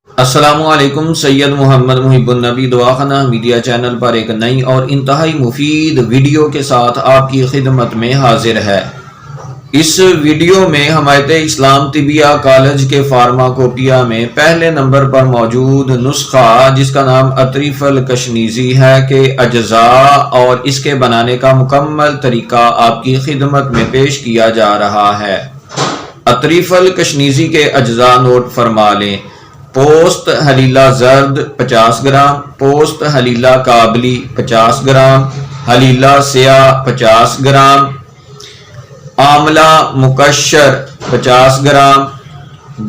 السلام علیکم۔ سید محمد محب النبی دعاخانہ میڈیا چینل پر ایک نئی اور انتہائی مفید ویڈیو کے ساتھ آپ کی خدمت میں حاضر ہے۔ اس ویڈیو میں حمایت اسلام طبیہ کالج کے فارماکوپیا میں پہلے نمبر پر موجود نسخہ جس کا نام اطریف الکشنیزی ہے کے اجزاء اور اس کے بنانے کا مکمل طریقہ آپ کی خدمت میں پیش کیا جا رہا ہے۔ اطریف الکشنیزی کے اجزاء نوٹ فرما لیں۔ پوست حلیلہ زرد 50 گرام، پوست حلیلہ کابلی 50 گرام، حلیلہ سیاہ 50 گرام، آملہ مقشر 50 گرام،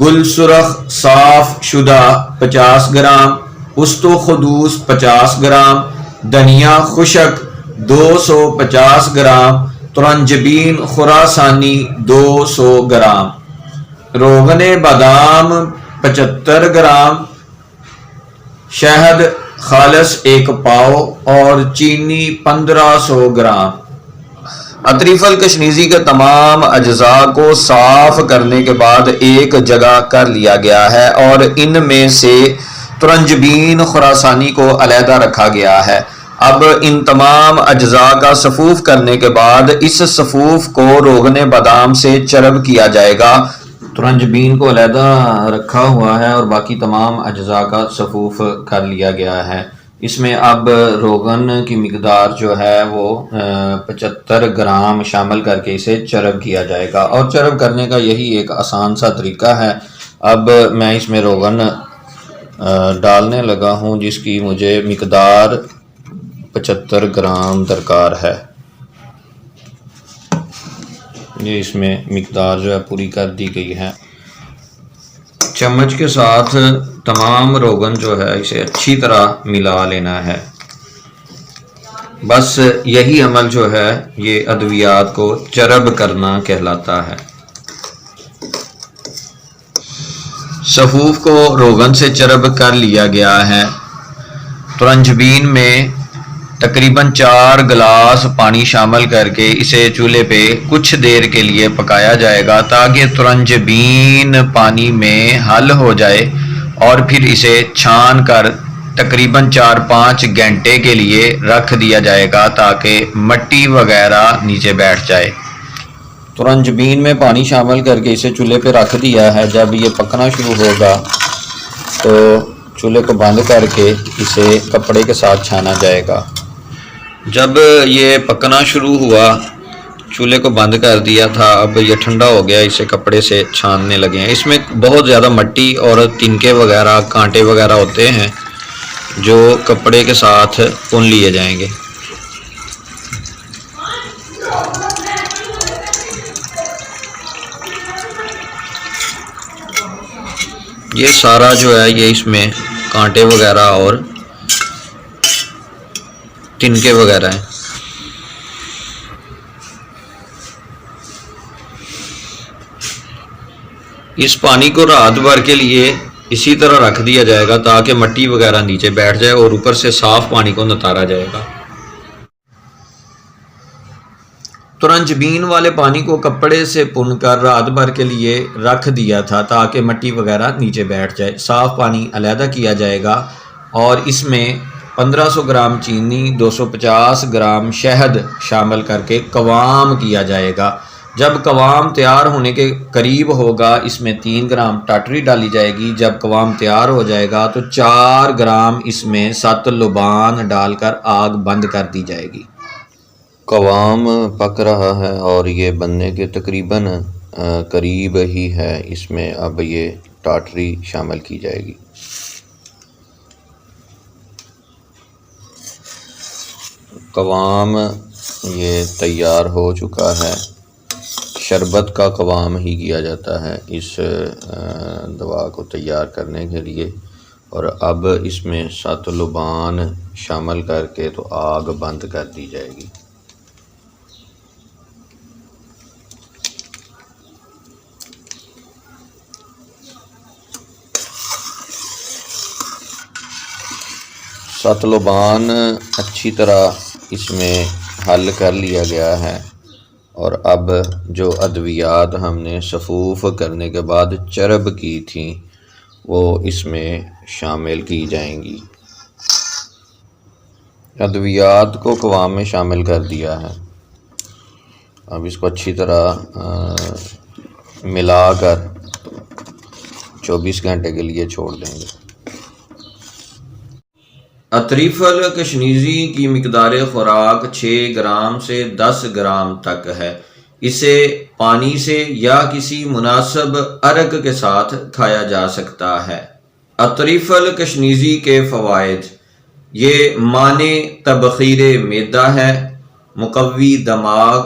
گل سرخ صاف شدہ 50 گرام، پست و خدوس 50 گرام، دھنیا خشک 250 گرام، ترنجبین خراسانی 200 گرام، روغن بادام 75 گرام، شہد خالص 1 پاؤ اور چینی 1500 گرام۔ اطریف الکشنیزی کے تمام اجزاء کو صاف کرنے کے بعد ایک جگہ کر لیا گیا ہے اور ان میں سے ترنجبین خراسانی کو علیحدہ رکھا گیا ہے۔ اب ان تمام اجزاء کا صفوف کرنے کے بعد اس صفوف کو روغن بادام سے چرب کیا جائے گا۔ ترنجبین کو علیحدہ رکھا ہوا ہے اور باقی تمام اجزاء کا صفوف کر لیا گیا ہے۔ اس میں اب روغن کی مقدار جو ہے وہ 75 گرام شامل کر کے اسے چرب کیا جائے گا، اور چرب کرنے کا یہی ایک آسان سا طریقہ ہے۔ اب میں اس میں روغن ڈالنے لگا ہوں جس کی مجھے مقدار 75 گرام درکار ہے۔ یہ اس میں مقدار جو ہے پوری کر دی گئی ہے۔ چمچ کے ساتھ تمام روغن جو ہے اسے اچھی طرح ملا لینا ہے۔ بس یہی عمل جو ہے یہ ادویات کو چرب کرنا کہلاتا ہے۔ صفوف کو روغن سے چرب کر لیا گیا ہے۔ ترنجبین میں تقریباً 4 گلاس پانی شامل کر کے اسے چولہے پہ کچھ دیر کے لیے پکایا جائے گا تاکہ ترنجبین پانی میں حل ہو جائے، اور پھر اسے چھان کر تقریباً 4-5 گھنٹے کے لیے رکھ دیا جائے گا تاکہ مٹی وغیرہ نیچے بیٹھ جائے۔ ترنجبین میں پانی شامل کر کے اسے چولہے پہ رکھ دیا ہے۔ جب یہ پکنا شروع ہوگا تو چولہے کو بند کر کے اسے کپڑے کے ساتھ چھانا جائے گا۔ جب یہ پکنا شروع ہوا، چولہے کو بند کر دیا تھا، اب یہ ٹھنڈا ہو گیا، اسے کپڑے سے چھاننے لگے ہیں۔ اس میں بہت زیادہ مٹی اور تنکے وغیرہ کانٹے وغیرہ ہوتے ہیں جو کپڑے کے ساتھ پن لیے جائیں گے۔ یہ سارا جو ہے یہ اس میں کانٹے وغیرہ اور تنکے وغیرہ ہیں۔ اس پانی کو رات بھر کے لیے اسی طرح رکھ دیا جائے گا تاکہ مٹی وغیرہ نیچے بیٹھ جائے اور اوپر سے صاف پانی کو نتارا جائے گا۔ ترنجبین والے پانی کو کپڑے سے پن کر رات بھر کے لیے رکھ دیا تھا تاکہ مٹی وغیرہ نیچے بیٹھ جائے۔ صاف پانی علیحدہ کیا جائے گا اور اس میں 1500 گرام چینی، 250 گرام شہد شامل کر کے قوام کیا جائے گا۔ جب قوام تیار ہونے کے قریب ہوگا اس میں 3 گرام ٹاٹری ڈالی جائے گی۔ جب قوام تیار ہو جائے گا تو 4 گرام اس میں 7 لبان ڈال کر آگ بند کر دی جائے گی۔ قوام پک رہا ہے اور یہ بننے کے تقریباً قریب ہی ہے۔ اس میں اب یہ ٹاٹری شامل کی جائے گی۔ قوام یہ تیار ہو چکا ہے۔ شربت کا قوام ہی کیا جاتا ہے اس دوا کو تیار کرنے کے لیے، اور اب اس میں 7 لبان شامل کر کے تو آگ بند کر دی جائے گی۔ سات لبان اچھی طرح اس میں حل کر لیا گیا ہے، اور اب جو ادویات ہم نے صفوف کرنے کے بعد چرب کی تھیں وہ اس میں شامل کی جائیں گی۔ ادویات کو قوام میں شامل کر دیا ہے۔ اب اس کو اچھی طرح ملا کر 24 گھنٹے کے لیے چھوڑ دیں گے۔ اطریف الکشنیزی کی مقدار خوراک 6 گرام سے 10 گرام تک ہے۔ اسے پانی سے یا کسی مناسب عرق کے ساتھ کھایا جا سکتا ہے۔ اطریف الکشنیزی کے فوائد: یہ مانع تبخیر معدہ ہے، مقوی دماغ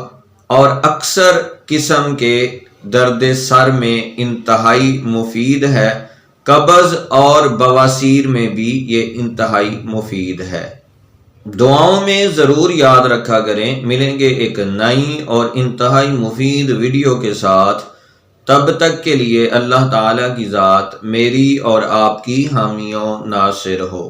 اور اکثر قسم کے درد سر میں انتہائی مفید ہے۔ قبض اور بواسیر میں بھی یہ انتہائی مفید ہے۔ دعاؤں میں ضرور یاد رکھا کریں۔ ملیں گے ایک نئی اور انتہائی مفید ویڈیو کے ساتھ، تب تک کے لیے اللہ تعالیٰ کی ذات میری اور آپ کی حامی و ناصر ہو۔